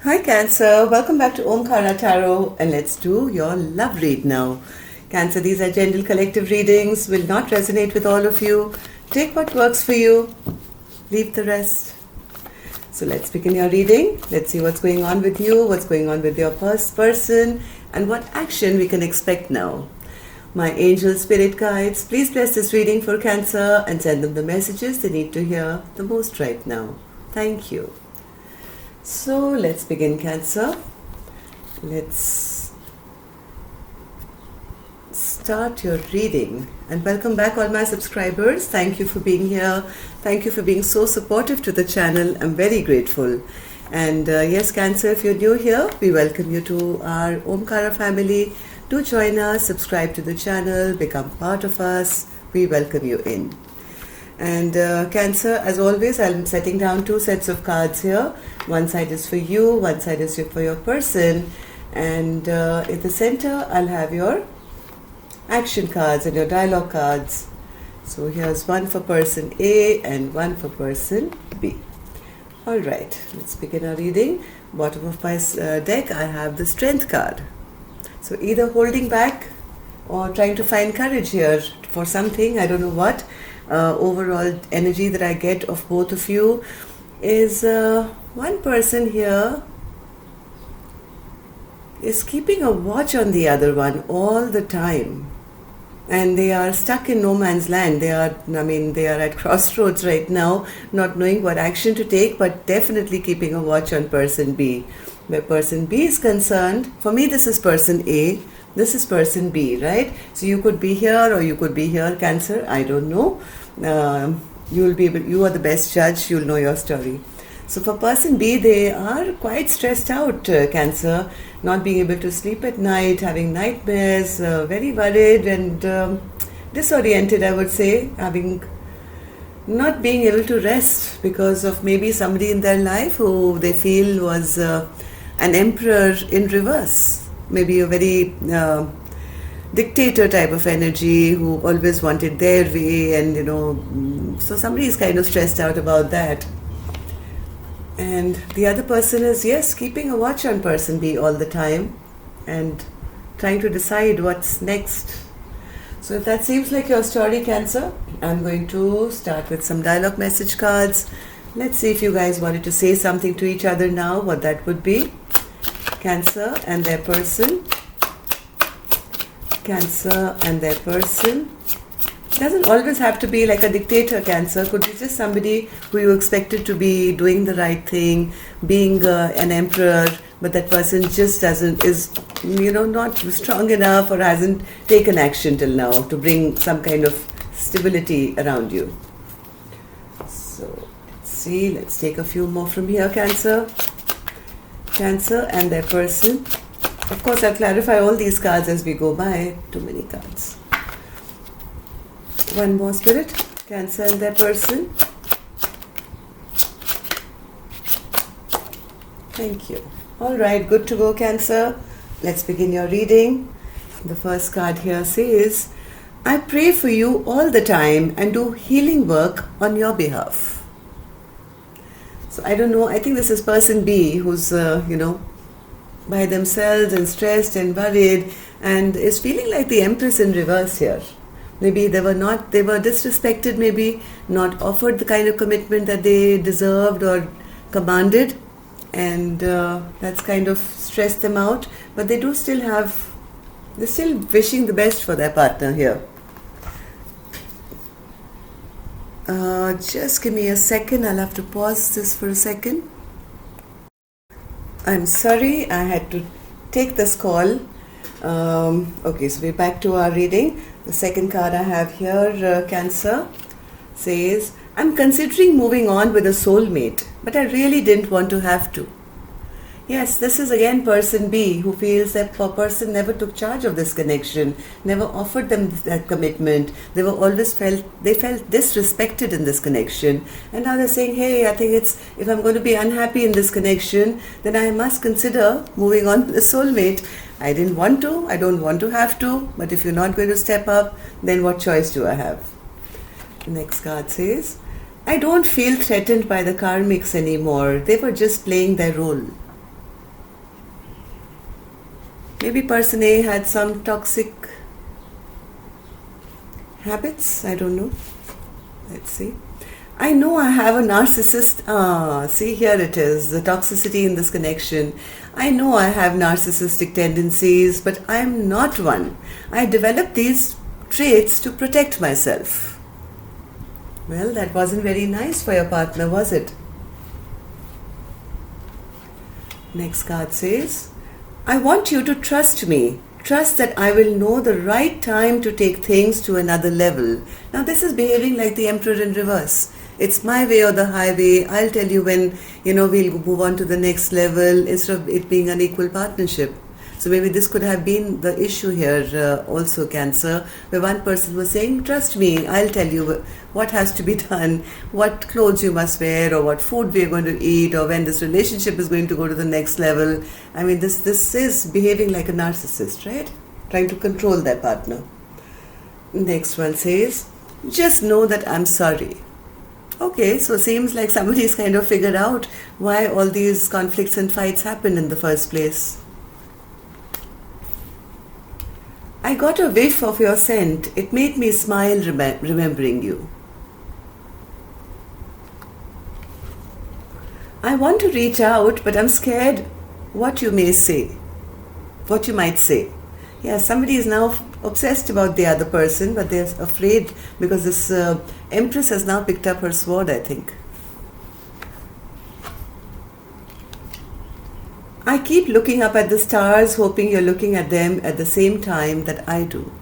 Hi Cancer, welcome back to Omkara Tarot and let's do your love read now. Cancer, these are general collective readings, will not resonate with all of you. Take what works for you, leave the rest. So let's begin your reading. Let's see what's going on with you, what's going on with your person and what action we can expect now. My angel spirit guides, please bless this reading for Cancer and send them the messages they need to hear the most right now. Thank you. So let's begin, Cancer. Let's start your reading. And welcome back, all my subscribers. Thank you for being here. Thank you for being so supportive to the channel. I'm very grateful. And yes, Cancer, if you're new here, we welcome you to our Omkara family. Do join us, subscribe to the channel, become part of us. We welcome you in. And Cancer, as always, I'm setting down two sets of cards here. One side is for you, one side is for your person. And in the center, I'll have your action cards and your dialogue cards. So here's one for person A and one for person B. All right, let's begin our reading. Bottom of my deck, I have the Strength card. So either holding back or trying to find courage here for something, I don't know what. Overall energy that I get of both of you is one person here is keeping a watch on the other one all the time, and they are stuck in no man's land. They are at crossroads right now, not knowing what action to take, but definitely keeping a watch on person B. Where person B is concerned, for me this is person A, this is person B, right? So you could be here or you could be here, Cancer, I don't know. You are the best judge, you'll know your story. So for person B, they are quite stressed out, Cancer, not being able to sleep at night, having nightmares, very worried and disoriented, I would say, not being able to rest because of maybe somebody in their life who they feel was an emperor in reverse, maybe a very dictator type of energy who always wanted their way, and so somebody is kind of stressed out about that. And the other person is, yes, keeping a watch on person B all the time and trying to decide what's next. So if that seems like your story, Cancer, I'm going to start with some dialogue message cards. Let's see if you guys wanted to say something to each other now, what that would be. Cancer and their person. Cancer and their person. Doesn't always have to be like a dictator, Cancer. Could be just somebody who you expected to be doing the right thing, being an emperor, but that person just is not strong enough or hasn't taken action till now to bring some kind of stability around you. So let's see, let's take a few more from here, Cancer. Cancer and their person. Of course, I'll clarify all these cards as we go by. Too many cards. One more, Spirit. Cancer and their person. Thank you. All right, good to go, Cancer. Let's begin your reading. The first card here says, I pray for you all the time and do healing work on your behalf. So I don't know, I think this is person B who's, by themselves and stressed and worried and is feeling like the Empress in reverse here. Maybe they were disrespected, maybe not offered the kind of commitment that they deserved or commanded, and that's kind of stressed them out, but they're still wishing the best for their partner here. Just give me a second, I'll have to pause this for a second. I'm sorry, I had to take this call. Okay, so we're back to our reading. The second card I have here, Cancer, says, I'm considering moving on with a soulmate, but I really didn't want to have to. Yes, this is again person B who feels that a person never took charge of this connection, never offered them that commitment. They felt disrespected in this connection. And now they're saying, hey, I think if I'm going to be unhappy in this connection, then I must consider moving on with a soulmate. I didn't want to, I don't want to have to, but if you're not going to step up, then what choice do I have? The next card says, I don't feel threatened by the karmics anymore. They were just playing their role. Maybe person A had some toxic habits. I don't know. Let's see. I know I have a narcissist. See, here it is, the toxicity in this connection. I know I have narcissistic tendencies, but I'm not one. I developed these traits to protect myself. Well, that wasn't very nice for your partner, was it? Next card says, I want you to trust me. Trust that I will know the right time to take things to another level. Now this is behaving like the emperor in reverse. It's my way or the highway. I'll tell you when, we'll move on to the next level instead of it being an equal partnership. So maybe this could have been the issue here also, Cancer, where one person was saying, trust me, I'll tell you what has to be done, what clothes you must wear, or what food we're going to eat, or when this relationship is going to go to the next level. I mean, this is behaving like a narcissist, right? Trying to control their partner. Next one says, just know that I'm sorry. Okay, so seems like somebody's kind of figured out why all these conflicts and fights happened in the first place. I got a whiff of your scent. It made me smile remembering you. I want to reach out, but I'm scared what you might say. Yeah, somebody is now obsessed about the other person, but they're afraid because this Empress has now picked up her sword, I think. I keep looking up at the stars, hoping you're looking at them at the same time that I do.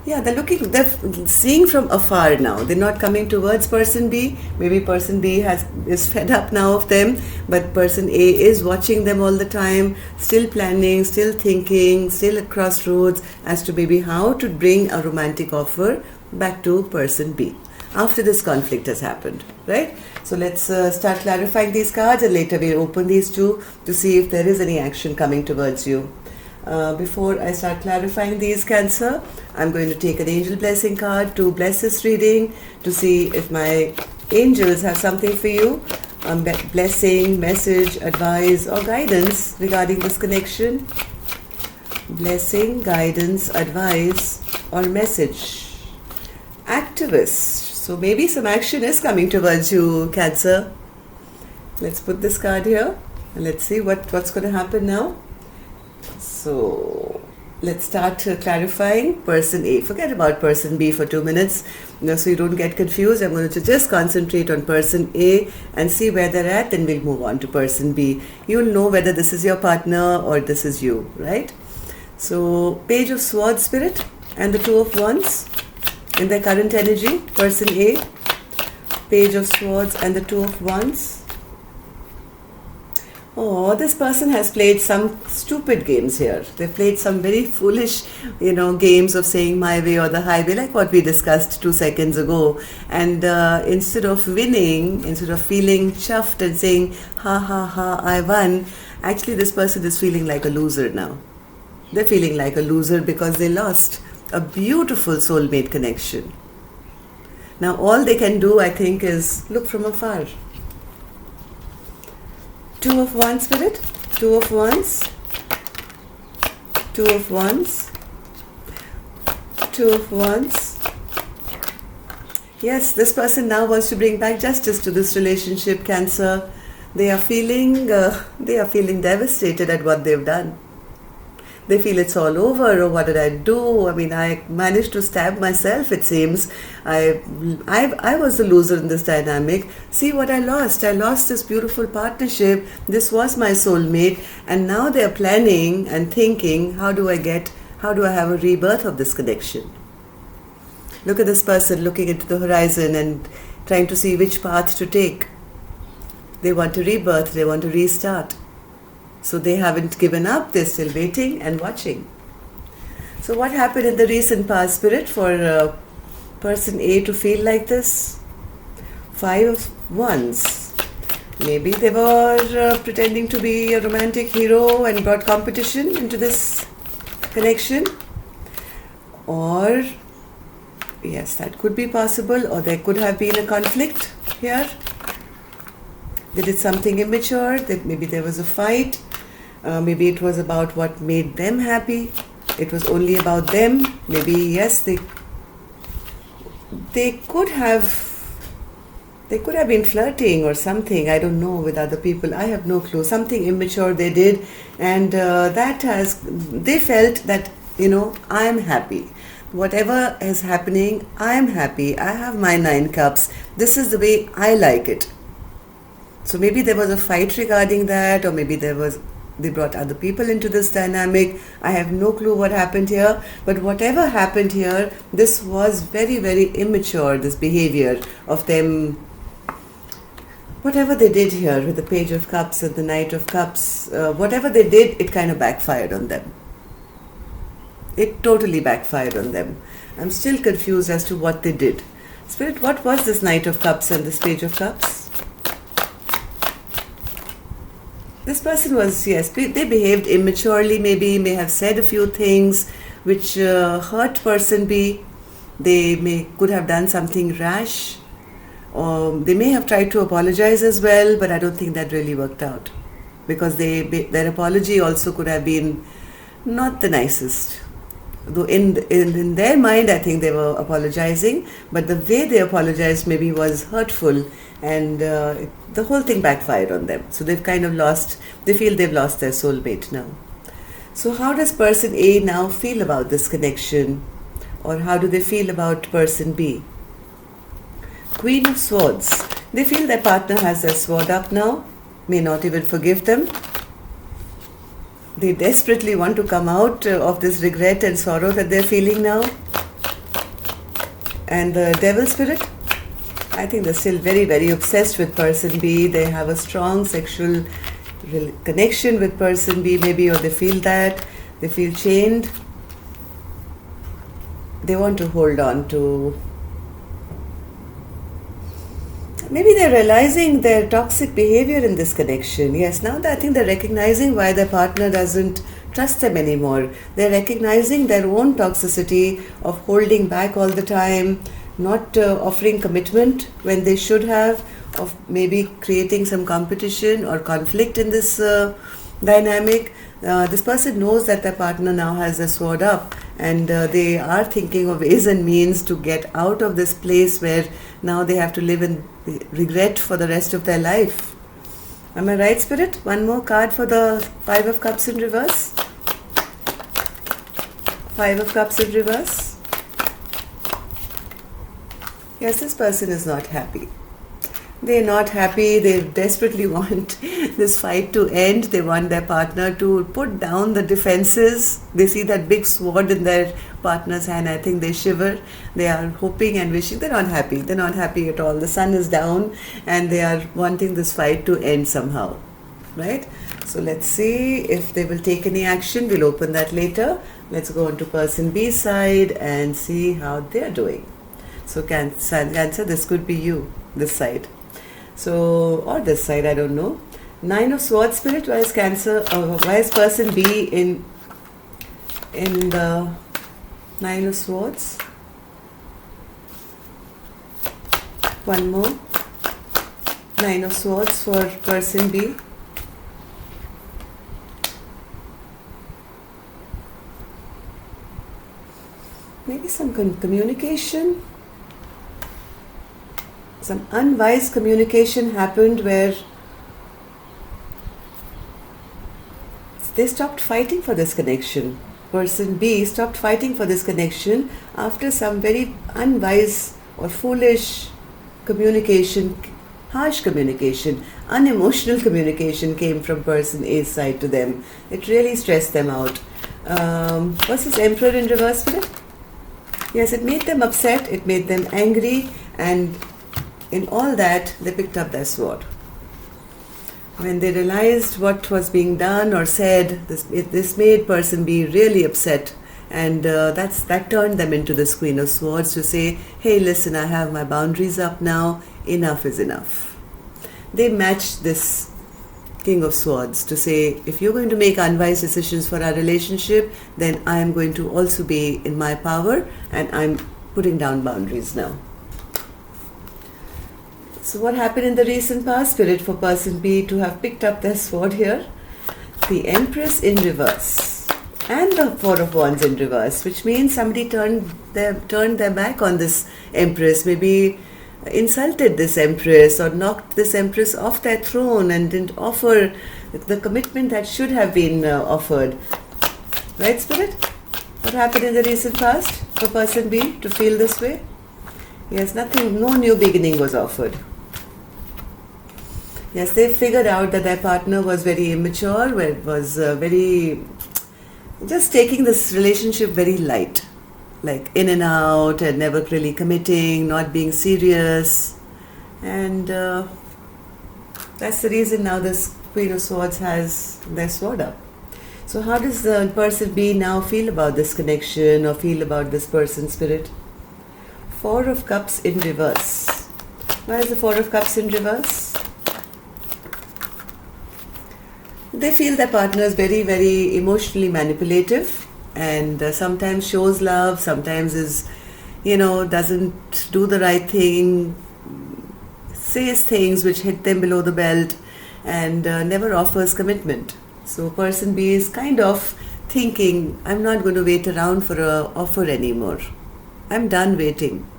Yeah, they're seeing from afar now. They're not coming towards person B. Maybe person B is fed up now of them, but person A is watching them all the time, still planning, still thinking, still at crossroads as to maybe how to bring a romantic offer back to person B after this conflict has happened, right? So let's start clarifying these cards, and later we'll open these two to see if there is any action coming towards you. Before I start clarifying these, Cancer, I'm going to take an angel blessing card to bless this reading to see if my angels have something for you. Blessing, message, advice or guidance regarding this connection. Blessing, guidance, advice or message. Activist. So maybe some action is coming towards you, Cancer. Let's put this card here and let's see what's going to happen now. So let's start clarifying person A. Forget about person B for 2 minutes, so you don't get confused. I'm going to just concentrate on person A and see where they're at, then we'll move on to person B. You'll know whether this is your partner or this is you, right? So Page of Swords, Spirit, and the Two of Wands in their current energy. Person A, Page of Swords and the Two of Wands. Oh, this person has played some stupid games here. They've played some very foolish, games of saying my way or the highway, like what we discussed 2 seconds ago. And instead of winning, instead of feeling chuffed and saying, ha ha ha, I won, actually this person is feeling like a loser now. They're feeling like a loser because they lost a beautiful soulmate connection. Now all they can do, I think, is look from afar. Two of Wands, Spirit, Two of Wands, Two of Wands, Two of Wands. Yes, this person now wants to bring back justice to this relationship, Cancer. They are feeling devastated at what they've done. They feel it's all over. Oh, what did I do? I mean, I managed to stab myself, it seems. I was the loser in this dynamic. See what I lost. I lost this beautiful partnership. This was my soulmate. And now they're planning and thinking, how do I have a rebirth of this connection? Look at this person looking into the horizon and trying to see which path to take. They want a rebirth. They want to restart. So they haven't given up, they're still waiting and watching. So what happened in the recent past, Spirit, for person A to feel like this? 5 of Wands. Maybe they were pretending to be a romantic hero and brought competition into this connection. Or, yes, that could be possible. Or there could have been a conflict here. They did something immature. Maybe there was a fight. Maybe it was about what made them happy. It was only about them. Maybe, yes, they could have been flirting or something, I don't know, with other people. I have no clue. Something immature they did, and they felt that, I am happy. Whatever is happening, I am happy. I have my 9 cups. This is the way I like it. So maybe there was a fight regarding that, or maybe they brought other people into this dynamic. I have no clue what happened here. But whatever happened here, this was very, very immature, this behavior of them. Whatever they did here with the Page of Cups and the Knight of Cups, whatever they did, it kind of backfired on them. It totally backfired on them. I'm still confused as to what they did. Spirit, what was this Knight of Cups and this Page of Cups? This person was, yes, they behaved immaturely, maybe, may have said a few things which hurt person B. They could have done something rash. They may have tried to apologize as well, but I don't think that really worked out, because their apology also could have been not the nicest. Though in their mind, I think they were apologizing, but the way they apologized maybe was hurtful, and the whole thing backfired on them. So they've kind of they feel they've lost their soulmate now. So how does person A now feel about this connection, or how do they feel about person B? Queen of Swords. They feel their partner has their sword up now, may not even forgive them. They desperately want to come out of this regret and sorrow that they're feeling now. And the Devil Spirit, I think they're still very, very obsessed with person B. They have a strong sexual connection with person B, maybe, or they feel that. They feel chained. They want to hold on to. Maybe they're realizing their toxic behavior in this connection. Yes, now that I think they're recognizing why their partner doesn't trust them anymore. They're recognizing their own toxicity of holding back all the time, not offering commitment when they should have, of maybe creating some competition or conflict in this dynamic. This person knows that their partner now has a sword up, and they are thinking of ways and means to get out of this place where now they have to live in regret for the rest of their life. Am I right, Spirit? One more card for the 5 of Cups in reverse. 5 of Cups in reverse. Yes, this person is not happy. They're not happy. They desperately want this fight to end. They want their partner to put down the defenses. They see that big sword in their partner's hand. I think they shiver. They are hoping and wishing. They're not happy. They're not happy at all. The sun is down and they are wanting this fight to end somehow. Right? So let's see if they will take any action. We'll open that later. Let's go on to person B side and see how they're doing. So Cancer, this could be you, this side. So, or this side, I don't know. 9 of Swords, Spirit. Why is Cancer? Why is person B in the 9 of Swords? One more. 9 of Swords for person B. Maybe some communication. Some unwise communication happened where they stopped fighting for this connection. Person B stopped fighting for this connection after some very unwise or foolish communication, harsh communication, unemotional communication came from person A's side to them. It really stressed them out. What's this Emperor in reverse, Spirit? Yes, it made them upset, it made them angry, and in all that, they picked up their sword. When they realized what was being done or said, this made person B really upset, and that turned them into this Queen of Swords to say, hey, listen, I have my boundaries up now, enough is enough. They matched this King of Swords to say, if you're going to make unwise decisions for our relationship, then I am going to also be in my power, and I'm putting down boundaries now. So what happened in the recent past, Spirit, for person B to have picked up their sword here? the Empress in reverse and the Four of Wands in reverse, which means somebody turned their back on this Empress, maybe insulted this Empress or knocked this Empress off their throne and didn't offer the commitment that should have been offered. Right, Spirit? What happened in the recent past for person B to feel this way? Yes, nothing, no new beginning was offered. Yes, they figured out that their partner was very immature, was very, just taking this relationship very light, like in and out and never really committing, not being serious. And that's the reason now this Queen of Swords has their sword up. So how does the person B now feel about this connection or feel about this person, Spirit? Four of Cups in reverse. Why is the Four of Cups in reverse? They feel their partner is very, very emotionally manipulative and sometimes shows love, sometimes is, doesn't do the right thing, says things which hit them below the belt and never offers commitment. So person B is kind of thinking, I'm not going to wait around for an offer anymore. I'm done waiting.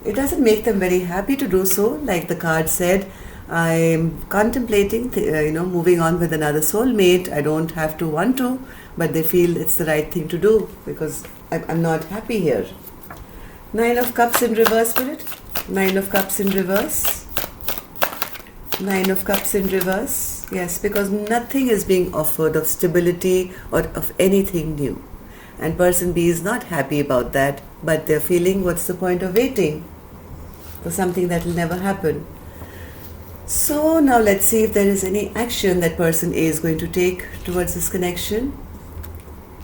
It doesn't make them very happy to do so. Like the card said, I'm contemplating, moving on with another soulmate. I don't have to want to, but they feel it's the right thing to do because I'm not happy here. Nine of Cups in reverse, Spirit. Nine of Cups in reverse. Nine of Cups in reverse. Yes, because nothing is being offered of stability or of anything new. And person B is not happy about that, but they're feeling, what's the point of waiting for something that will never happen? So now let's see if there is any action that person A is going to take towards this connection.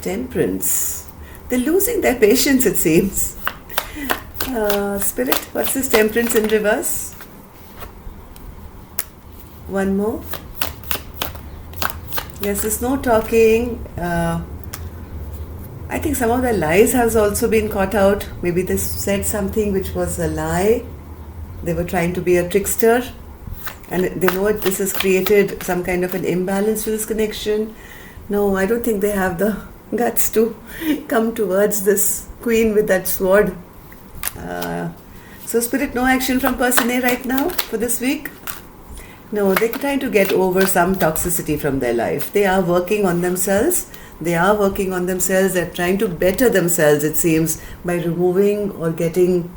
Temperance. They're losing their patience, it seems. Spirit, what's this Temperance in reverse? One more. Yes, there's no talking. I think some of their lies has also been caught out. Maybe they said something which was a lie. They were trying to be a trickster. And they know this has created some kind of an imbalance to this connection. No, I don't think they have the guts to come towards this Queen with that sword. So Spirit, no action from person A right now for this week? No, they're trying to get over some toxicity from their life. They are working on themselves. They're trying to better themselves, it seems, by removing or getting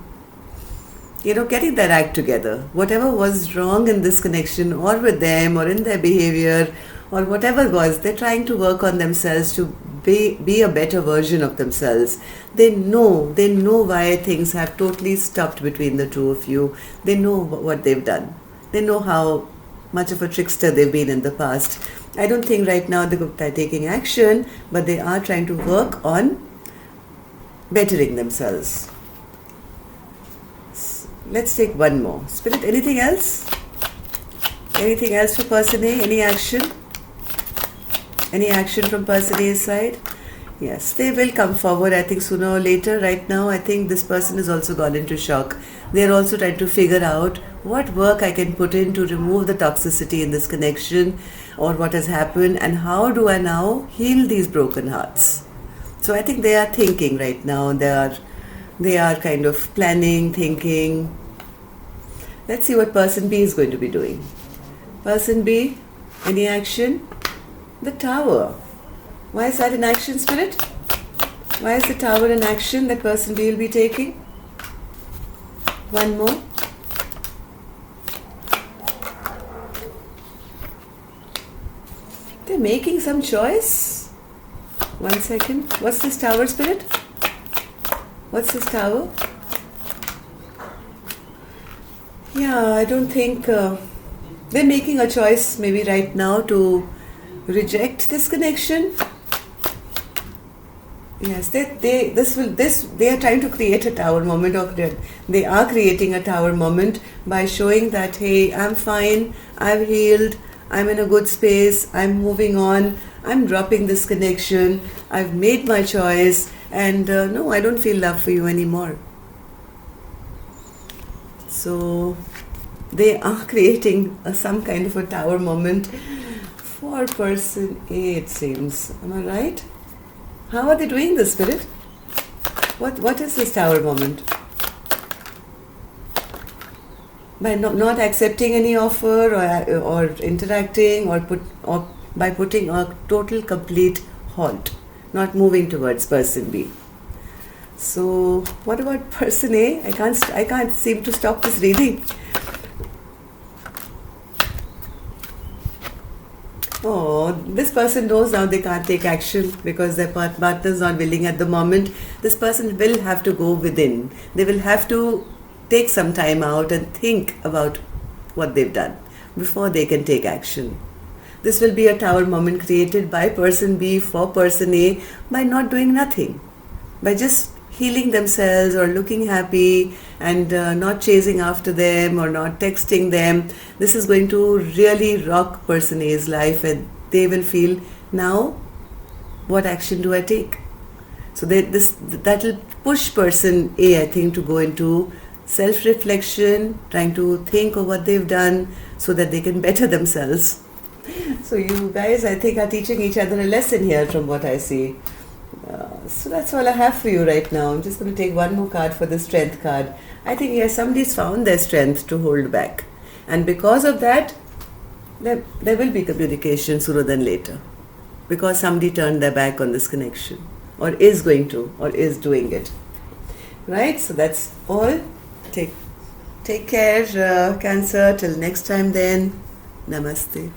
their act together. Whatever was wrong in this connection or with them or in their behavior or whatever was, they're trying to work on themselves to be a better version of themselves. They know why things have totally stopped between the two of you. They know what they've done. They know how much of a trickster they've been in the past. I don't think right now they're taking action, but they are trying to work on bettering themselves. Let's take one more. Spirit, anything else? Anything else for person A? Any action? Any action from person A's side? Yes, they will come forward, I think, sooner or later. Right now, I think this person has also gone into shock. They're also trying to figure out what work I can put in to remove the toxicity in this connection or what has happened and how do I now heal these broken hearts. So I think they are thinking right now. They are kind of planning, thinking. Let's see what person B is going to be doing. Person B, any action? The Tower. Why is that in action, Spirit? Why is the Tower in action that person B will be taking? One more. They're making some choice. 1 second. What's this Tower, Spirit? What's this Tower? Yeah, I don't think they're making a choice maybe right now to reject this connection. Yes, they are trying to create a tower moment, or they are creating a tower moment by showing that, hey, I'm fine, I've healed, I'm in a good space, I'm moving on, I'm dropping this connection, I've made my choice, and no, I don't feel love for you anymore. So they are creating some kind of a tower moment for person A, it seems. Am I right? How are they doing this, Spirit? What is this Tower moment? By not accepting any offer, or interacting, or by putting a total complete halt, not moving towards person B. So what about person A? I can't seem to stop this reading. Oh, this person knows now they can't take action because their partner is not willing at the moment. This person will have to go within. They will have to take some time out and think about what they've done before they can take action. This will be a Tower moment created by person B for person A by not doing nothing, by just healing themselves or looking happy and not chasing after them or not texting them. This is going to really rock person A's life, and they will feel, now what action do I take? So that will push person A, I think, to go into self-reflection, trying to think of what they've done so that they can better themselves. So you guys, I think, are teaching each other a lesson here from what I see. So that's all I have for you right now. I'm just going to take one more card for the Strength card. I think, yes, somebody's found their strength to hold back. And because of that, there will be communication sooner than later. Because somebody turned their back on this connection. Or is going to, or is doing it. Right? So that's all. Take care, Cancer. Till next time then. Namaste.